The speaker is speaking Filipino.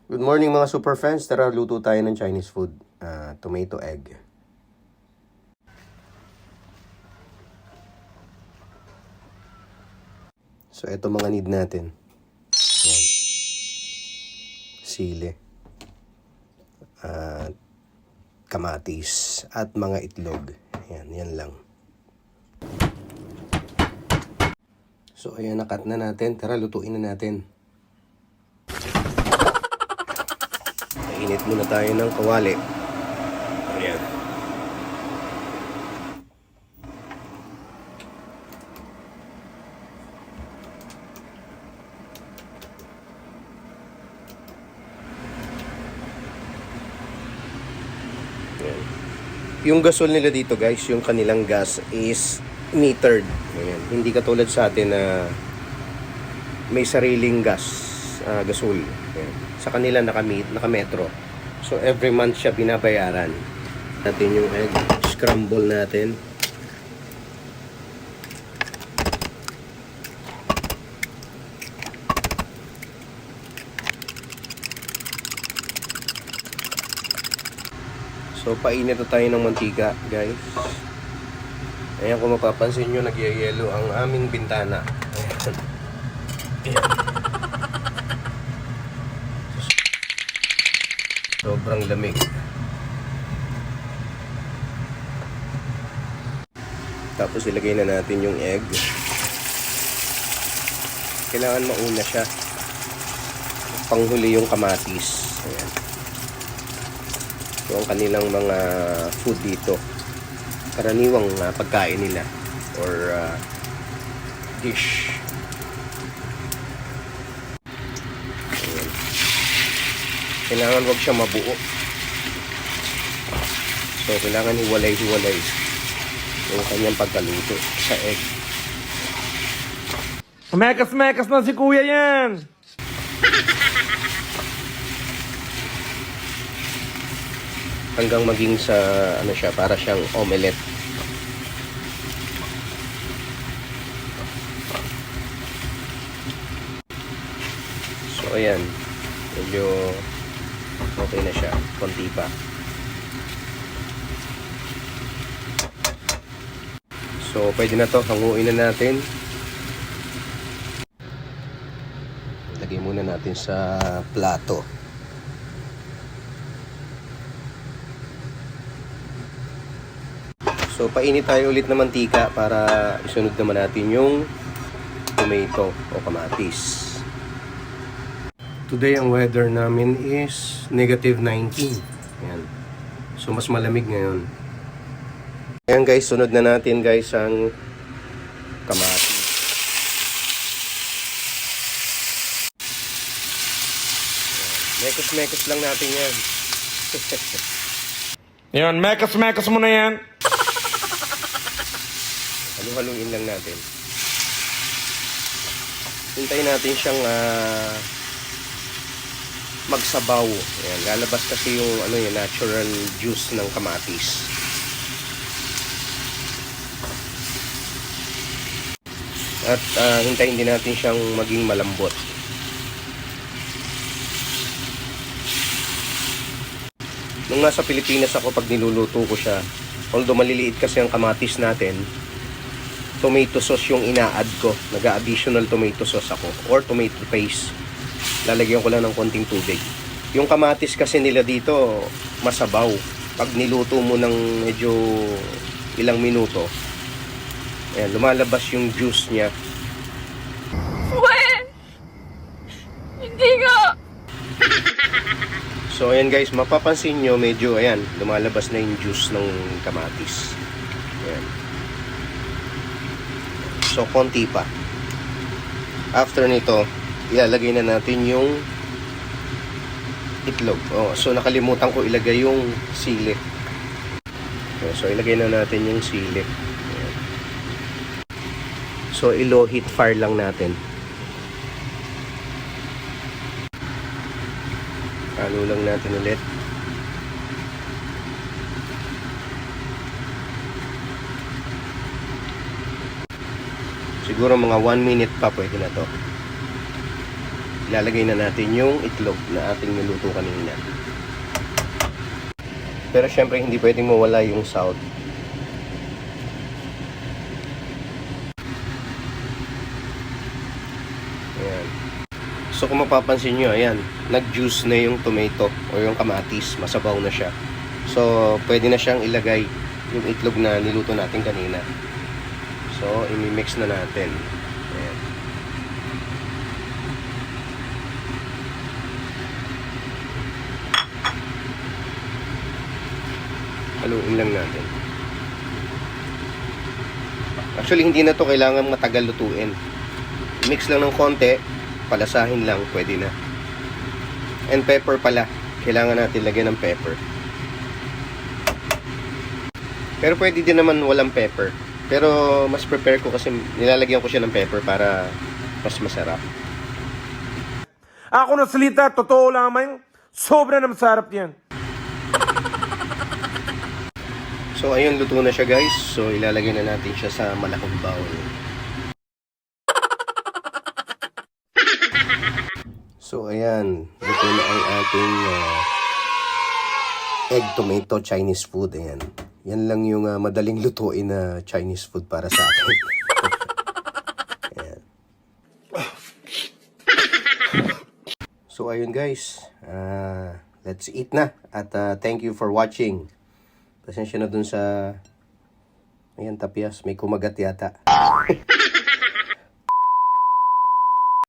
Good morning mga super friends. Tara, luto tayo ng Chinese food. Tomato egg. So, ito mga need natin. Yan. Sili. Kamatis. At mga itlog. Yan lang. So, ayan, nakat na natin. Tara, lutuin na natin. Init muna tayo ng kawali. Ayan. Ayan. Yung gasol nila dito guys, yung kanilang gas is metered. Ayan. Hindi katulad sa atin na may sariling gasol. Ayan. Sa kanila naka-metro. So every month siya binabayaran. Natin yung egg, scramble natin. So painit na tayo ng mantika, guys. Ayan, kung mapapansin nyo, nagyayelo ang aming bintana. Ayan. Ayan. Sobrang lamig. Tapos ilagay na natin yung egg. Kailangan mauna siya. Panghuli yung kamatis. Ayan. So ang kanilang mga food dito, karaniwang pagkain nila or dish. Kailangan wag siya mabuo. So, kailangan hiwalay-hiwalay yung kanyang pagkaluto sa egg. Mekas-mekas na si kuya yan! Hanggang maging sa, ano siya, para siyang omelette. So, ayan. Medyo okay na siya, konti pa. So pwede na to, hanguin na natin. Lagay muna natin sa plato. So painit tayo ulit ng mantika para isunod naman natin yung tomato o kamatis. Today ang weather namin is -19. Ayan. So mas malamig ngayon. Ayan guys, sunod na natin guys ang kamatis. Mekos-mekos lang natin yan. Yan, mekas-mekas mo na yan! Halu-haluin lang natin. Hintayin natin siyang magsabaw. Ayan, lalabas kasi yung yung natural juice ng kamatis. At hintayin din natin siyang maging malambot. Nung nasa Pilipinas ako, pag niluluto ko siya, although maliliit kasi ang kamatis natin, tomato sauce yung ina-add ko. Nag-additional tomato sauce ako or tomato paste. Lalagyan ko lang ng konting tubig. Yung kamatis kasi nila dito masabaw. Pag niluto mo ng medyo ilang minuto, ayan, lumalabas yung juice niya. Pwes! Hindi nga! So ayan guys, mapapansin nyo medyo ayan, lumalabas na yung juice ng kamatis. Ayan. So konti pa. After nito, ilalagay na natin yung itlog. So nakalimutan ko ilagay yung sili. So ilagay na natin yung sili. Ayan. So i-low heat fire lang natin. Halo lang natin ulit. Siguro mga 1 minute pa pwede na to. ilalagay na natin yung itlog na ating niluto kanina. Pero syempre hindi pwedeng mawala yung salt. Ayan. So kung mapapansin nyo, ayan, nag-juice na yung tomato o yung kamatis, masabaw na siya. So pwede na siyang ilagay yung itlog na niluto natin kanina. So imi-mix na natin. Ayan. Haluin lang natin. Actually, hindi na to kailangan matagal lutuin. Mix lang ng konti, palasahin lang, pwede na. And pepper pala. Kailangan natin lagyan ng pepper. Pero pwede din naman walang pepper. Pero mas prepare ko kasi nilalagyan ko siya ng pepper para mas masarap. Ako na salita, totoo lamang. Sobra na masarap yan. So ayun, luto na siya guys. So ilalagay na natin siya sa malaking bowl. So ayan, luto na ang ating egg tomato Chinese food. Ayan. Yan lang yung madaling lutuin na Chinese food para sa akin. Ayan. So ayun guys, let's eat na. At thank you for watching. Pasensya na dun sa... Ayan, tapyas. May kumagat yata.